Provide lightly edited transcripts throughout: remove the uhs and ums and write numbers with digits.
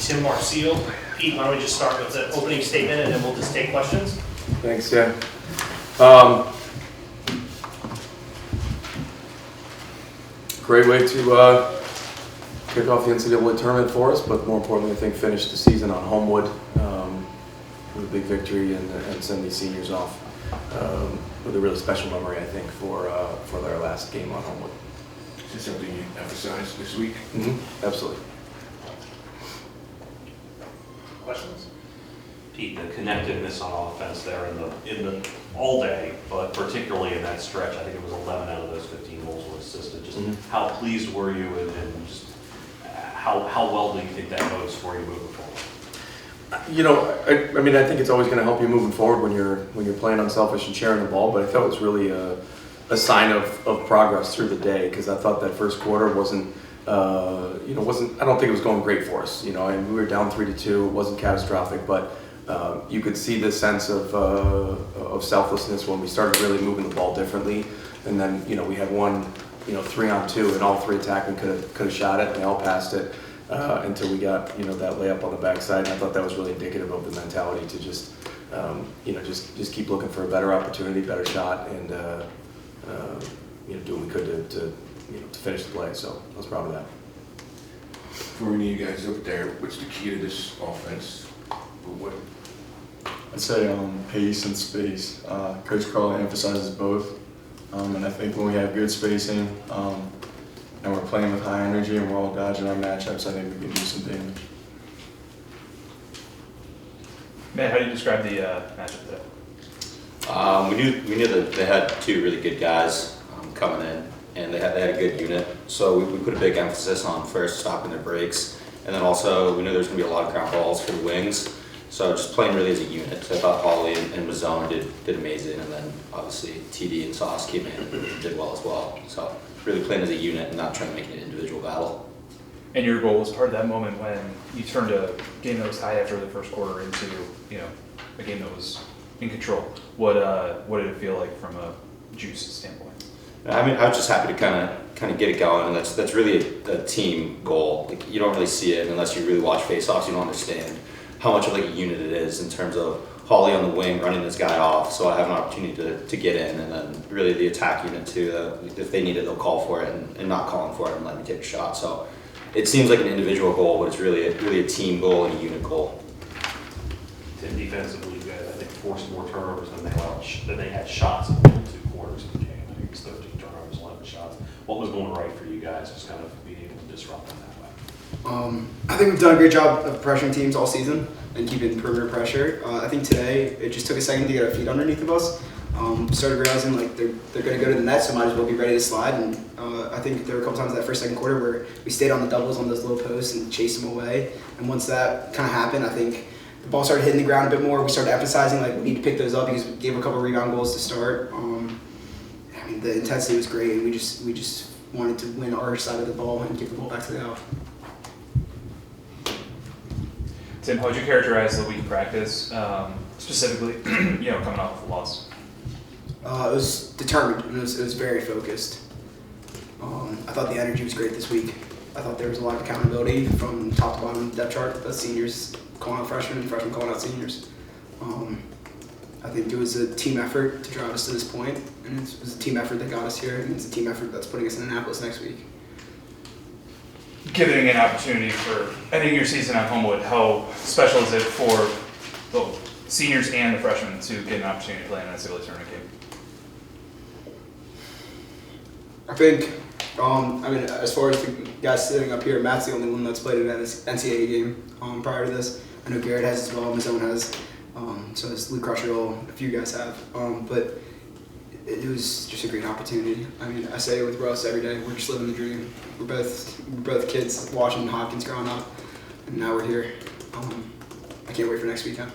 Tim Marcio. Pete, why don't we just start with the opening statement and then we'll just take questions? Thanks, yeah. Great way to kick off the NCAA tournament for us, but more importantly, I think finish the season on Homewood with a big victory and send these seniors off with a really special memory, I think, for their last game on Homewood. Is this something you emphasized this week? Mm-hmm. Absolutely. Questions? Pete, the connectiveness on offense there in the all day, but particularly in that stretch, I think it was 11 out of those 15 goals were assisted. Just how pleased were you, and just how well do you think that bodes for you moving forward? You know, I mean, I think it's always going to help you moving forward when you're playing unselfish and sharing the ball. But I thought it was really a sign of progress through the day, because I thought that first quarter wasn't. I don't think it was going great for us. You know, and we were down 3-2. It wasn't catastrophic, but you could see the sense of selflessness when we started really moving the ball differently. And then, you know, we had one, 3-on-2, and all three attackmen could have shot it, and they all passed it until we got, that layup on the backside. And I thought that was really indicative of the mentality to just keep looking for a better opportunity, better shot, and do what we could to finish the play. So I was proud of that. For any of you guys up there, what's the key to this offense? I'd say pace and space. Coach Crawley emphasizes both, and I think when we have good spacing and we're playing with high energy and we're all dodging our matchups, I think we can do some damage. Matt, how do you describe the matchup today? We knew that they had two really good guys coming in, and they had a good unit. So we put a big emphasis on first stopping their breaks, and then also we knew there was going to be a lot of ground balls for the wings. So just playing really as a unit. So I thought Holly and Mazzone did amazing, and then obviously TD and Sauce came in and did well as well. So really playing as a unit and not trying to make it an individual battle. And your goal was part of that moment when you turned a game that was tied after the first quarter into a game that was in control. What did it feel like from a juice standpoint? I mean, I was just happy to kind of get it going, and that's really a team goal. Like, you don't really see it unless you really watch face-offs. You don't understand how much of like a unit it is in terms of Holly on the wing running this guy off, so I have an opportunity to get in, and then really the attack unit too. If they need it, they'll call for it, and not calling for it and let me take a shot. So it seems like an individual goal, but it's really a team goal and a unit goal. Tim, defensively, you guys, I think, forced more turnovers than they had shots in the middle two quarters of the game. I think it was 13 turnovers, 11 shots. What was going right for you guys, just kind of being able to disrupt them that way? I think we've done a great job of pressuring teams all season and keeping perimeter pressure. I think today it just took a second to get our feet underneath of us. Started realizing like they're going to go to the net, so might as well be ready to slide. And I think there were a couple times that second quarter where we stayed on the doubles on those low posts and chased them away. And once that kind of happened, I think the ball started hitting the ground a bit more. We started emphasizing like we need to pick those up because we gave a couple rebound goals to start. I mean, the intensity was great, and we just wanted to win our side of the ball and give the ball back to the out. Tim, how would you characterize the week of practice, specifically, coming off of a loss? It was determined, and it was very focused. I thought the energy was great this week. I thought there was a lot of accountability from top to bottom depth chart. The seniors calling out freshmen and freshmen calling out seniors. I think it was a team effort to drive us to this point, and it was a team effort that got us here, and it's a team effort that's putting us in Annapolis next week. Giving an opportunity for ending your season at Homewood, how special is it for the seniors and the freshmen to get an opportunity to play in an NCAA tournament game? I think, as far as the guys sitting up here, Matt's the only one that's played in an NCAA game prior to this. I know Garrett has as well, Mazzone has, so does Luke Crusherall, a few guys have. But it was just a great opportunity. I mean, I say it with Russ every day. We're just living the dream. We're both kids watching Hopkins growing up, and now we're here. I can't wait for next weekend.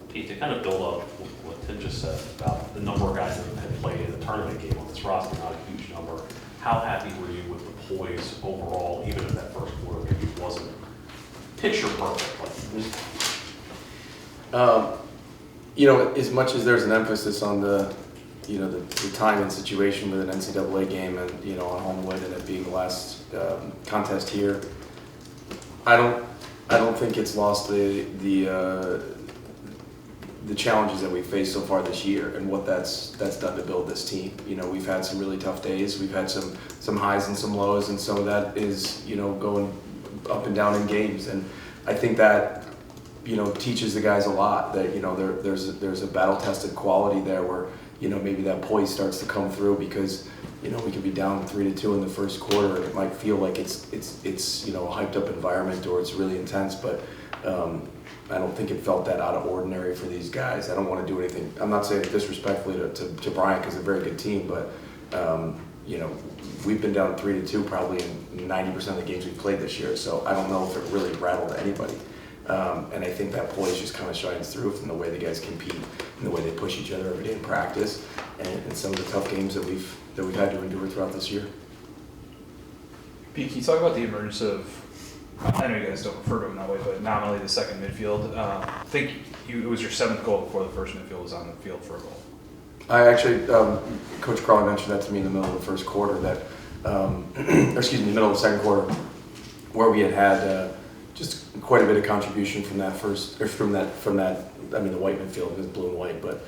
Pete, to kind of build up what Tim just said about the number of guys that have played in the tournament game on this roster, not a huge number. How happy were you with the poise overall, even if that first quarter maybe wasn't picture perfect? As much as there's an emphasis on the time and situation with an NCAA game and, on Homewood and it being the last contest here, I I don't think it's lost the challenges that we've faced so far this year and what that's done to build this team. You know, we've had some really tough days. We've had some highs and some lows, and some of that is, you know, going up and down in games. And I think that, you know, teaches the guys a lot, that, you know, there's a battle-tested quality there where, you know, maybe that poise starts to come through, because, you know, we could be down 3-2 in the first quarter and it might feel like it's you know, a hyped up environment or it's really intense, but I don't think it felt that out of ordinary for these guys. I don't want to do anything, I'm not saying it disrespectfully to Bryant, because they're a very good team, but you know, we've been down 3-2 probably in 90% of the games we've played this year, so I don't know if it really rattled anybody. And I think that poise just kind of shines through from the way the guys compete and the way they push each other every day in practice, and some of the tough games that we've had to endure throughout this year. Pete, can you talk about the emergence of, I know you guys don't refer to him that way, but nominally the second midfield. I think it was your 7th goal before the first midfield was on the field for a goal. I actually, Coach Crawley mentioned that to me in the middle of the first quarter, that, or excuse me, the middle of the second quarter, where we had just quite a bit of contribution from that first, or from that, I mean, the white midfield is blue and white, but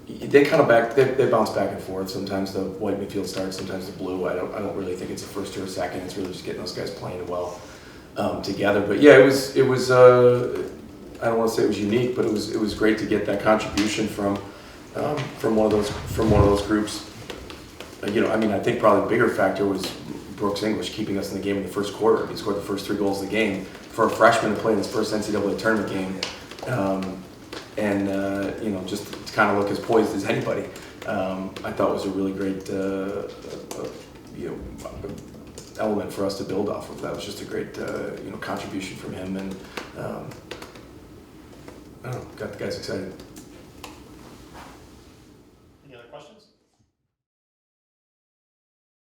they kind of they bounce back and forth. Sometimes the white midfield starts, sometimes the blue. I don't really think it's a first or a second. It's really just getting those guys playing well together. But yeah, it was I don't want to say it was unique, but it was great to get that contribution from one of those groups. You know, I mean, I think probably the bigger factor was Brooks English keeping us in the game in the first quarter. He scored the first 3 goals of the game for a freshman to play in his first NCAA tournament game, and you know, just to kind of look as poised as anybody. I thought it was a really great you know, element for us to build off of. That was just a great you know, contribution from him, and I don't know, got the guys excited.